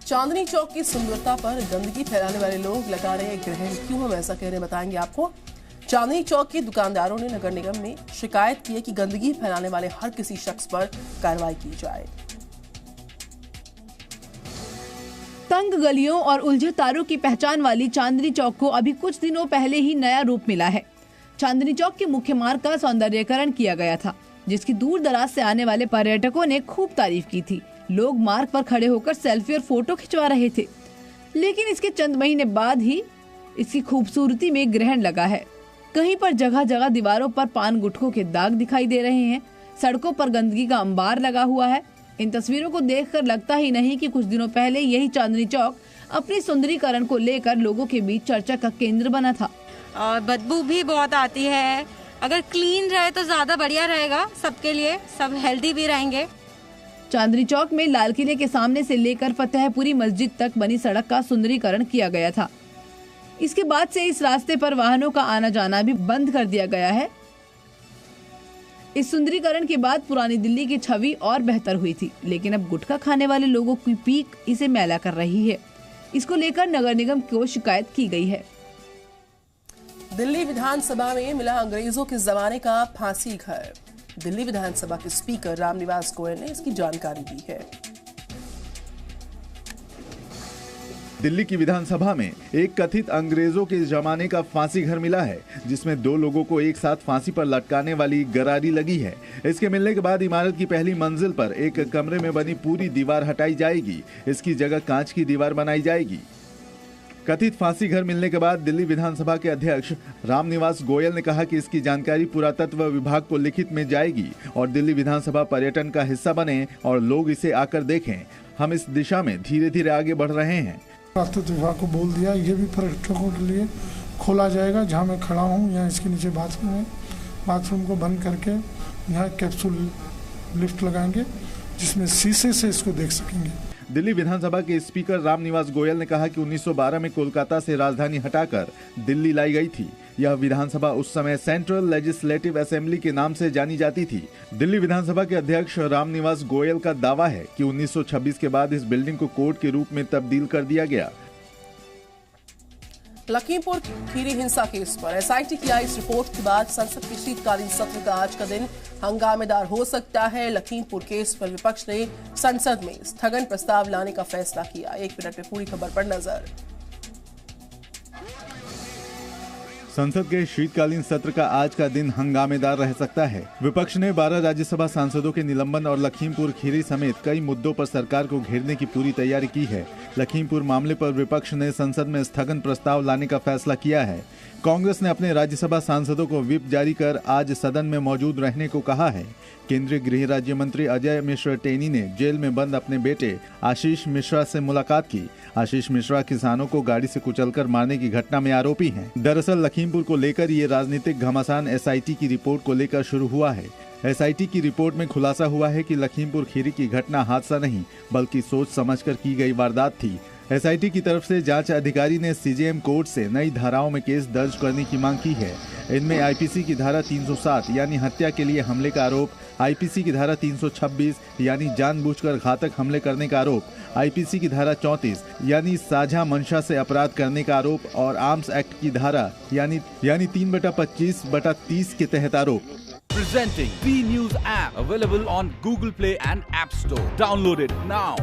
चांदनी चौक की सुंदरता पर गंदगी फैलाने वाले लोग लगा रहे ग्रहण, क्यों हम ऐसा कह रहे हैं बताएंगे आपको। चांदनी चौक के दुकानदारों ने नगर निगम में शिकायत की है कि गंदगी फैलाने वाले हर किसी शख्स पर कार्रवाई की जाए। तंग गलियों और उलझे तारों की पहचान वाली चांदनी चौक को अभी कुछ दिनों पहले ही नया रूप मिला है। चांदनी चौक के मुख्य मार्ग का सौंदर्यीकरण किया गया था, जिसकी दूर दराज से आने वाले पर्यटकों ने खूब तारीफ की थी। लोग मार्ग पर खड़े होकर सेल्फी और फोटो खिंचवा रहे थे, लेकिन इसके चंद महीने बाद ही इसकी खूबसूरती में ग्रहण लगा है। कहीं पर जगह जगह दीवारों पर पान गुटखों के दाग दिखाई दे रहे हैं। सड़कों पर गंदगी का अंबार लगा हुआ है। इन तस्वीरों को देखकर लगता ही नहीं कि कुछ दिनों पहले यही चांदनी चौक अपने सुंदरीकरण को लेकर लोगों के बीच चर्चा का केंद्र बना था। और बदबू भी बहुत आती है। अगर क्लीन रहे तो ज्यादा बढ़िया रहेगा सबके लिए, सब हेल्दी भी रहेंगे। चांदनी चौक में लाल किले के सामने से लेकर फतेहपुरी मस्जिद तक बनी सड़क का सुंदरीकरण किया गया था। इसके बाद से इस रास्ते पर वाहनों का आना जाना भी बंद कर दिया गया है। इस सुंदरीकरण के बाद पुरानी दिल्ली की छवि और बेहतर हुई थी, लेकिन अब गुटखा खाने वाले लोगों की पीक इसे मैला कर रही है। इसको लेकर नगर निगम को शिकायत की गई है। दिल्ली विधानसभा में मिला अंग्रेजों के जमाने का फांसी घर। दिल्ली विधानसभा के स्पीकर रामनिवास गोयल ने इसकी जानकारी दी है। दिल्ली की विधानसभा में एक कथित अंग्रेजों के जमाने का फांसी घर मिला है, जिसमें 2 लोगों को एक साथ फांसी पर लटकाने वाली गरारी लगी है। इसके मिलने के बाद इमारत की पहली मंजिल पर एक कमरे में बनी पूरी दीवार हटाई जाएगी। इसकी जगह कांच की दीवार बनाई जाएगी। कथित फांसी घर मिलने के बाद दिल्ली विधानसभा के अध्यक्ष रामनिवास गोयल ने कहा कि इसकी जानकारी पुरातत्व विभाग को लिखित में जाएगी और दिल्ली विधानसभा पर्यटन का हिस्सा बने और लोग इसे आकर देखें। हम इस दिशा में धीरे धीरे आगे बढ़ रहे हैं। पुरातत्व विभाग को बोल दिया, ये भी पर्यटकों के लिए खोला जाएगा। जहाँ मैं खड़ा हूँ यहाँ इसके नीचे बाथरूम है। बाथरूम को बंद करके यहाँ कैप्सूल लिफ्ट लगाएंगे, जिसमें शीशे से इसको देख सकेंगे। दिल्ली विधानसभा के स्पीकर रामनिवास गोयल ने कहा कि 1912 में कोलकाता से राजधानी हटाकर दिल्ली लाई गई थी। यह विधानसभा उस समय सेंट्रल लेजिस्लेटिव असेंबली के नाम से जानी जाती थी। दिल्ली विधानसभा के अध्यक्ष रामनिवास गोयल का दावा है कि 1926 के बाद इस बिल्डिंग को कोर्ट के रूप में तब्दील कर दिया गया। लखीमपुर खीरी हिंसा केस पर एसआईटी की आई इस रिपोर्ट के बाद संसद के शीतकालीन सत्र का आज का दिन हंगामेदार हो सकता है। लखीमपुर केस पर विपक्ष ने संसद में स्थगन प्रस्ताव लाने का फैसला किया। 1 मिनट में पूरी खबर पर नजर। संसद के शीतकालीन सत्र का आज का दिन हंगामेदार रह सकता है। विपक्ष ने 12 राज्यसभा सांसदों के निलंबन और लखीमपुर खीरी समेत कई मुद्दों पर सरकार को घेरने की पूरी तैयारी की है। लखीमपुर मामले पर विपक्ष ने संसद में स्थगन प्रस्ताव लाने का फैसला किया है। कांग्रेस ने अपने राज्यसभा सांसदों को व्हिप जारी कर आज सदन में मौजूद रहने को कहा है। केंद्रीय गृह राज्य मंत्री अजय मिश्रा टेनी ने जेल में बंद अपने बेटे आशीष मिश्रा से मुलाकात की। आशीष मिश्रा किसानों को गाड़ी से कुचलकर मारने की घटना में आरोपी हैं। दरअसल लखीमपुर को लेकर ये राजनीतिक घमासान एसआईटी की रिपोर्ट को लेकर शुरू हुआ है। एसआईटी की रिपोर्ट में खुलासा हुआ है कि लखीमपुर खीरी की घटना हादसा नहीं बल्कि सोच समझकर की गई वारदात थी। एसआईटी की तरफ से जांच अधिकारी ने सीजेएम कोर्ट से नई धाराओं में केस दर्ज करने की मांग की है। इनमें आईपीसी की धारा 307 यानी हत्या के लिए हमले का आरोप, आईपीसी की धारा 326 यानी जानबूझकर घातक हमले करने का आरोप, आईपीसी की धारा 34 यानी साझा मंशा से अपराध करने का आरोप और आर्म्स एक्ट की धारा यानी 3/25/30 के तहत आरोप। Presenting B News app available on Google Play and App Store. Download it now.